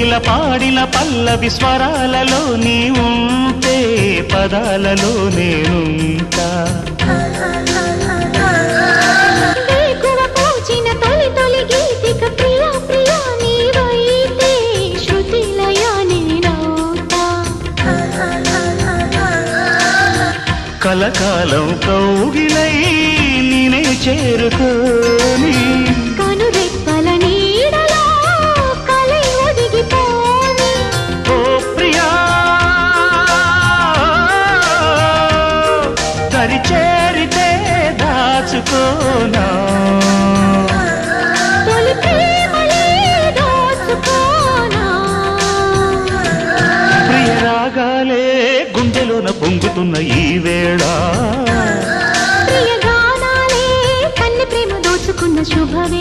కోకిల పాడిన పల్లవి స్వరాలలో నీ ఉంటే పదాలలో నేనుంటా కలకాలం కౌగిలై నేనే చేరుకోని కనురెప్పల నీడలో కలై ఒదిగిపోని ఓ ప్రియా దరి చేరితే దాచుకోనా తొలి ప్రేమలే దోచుకోనా ప్రియ రాగాలే గుండెలోన పొంగుతున్న ఈ వేళ ప్రియ గానాలే కన్నె ప్రేమ దోచుకున్న శుభవే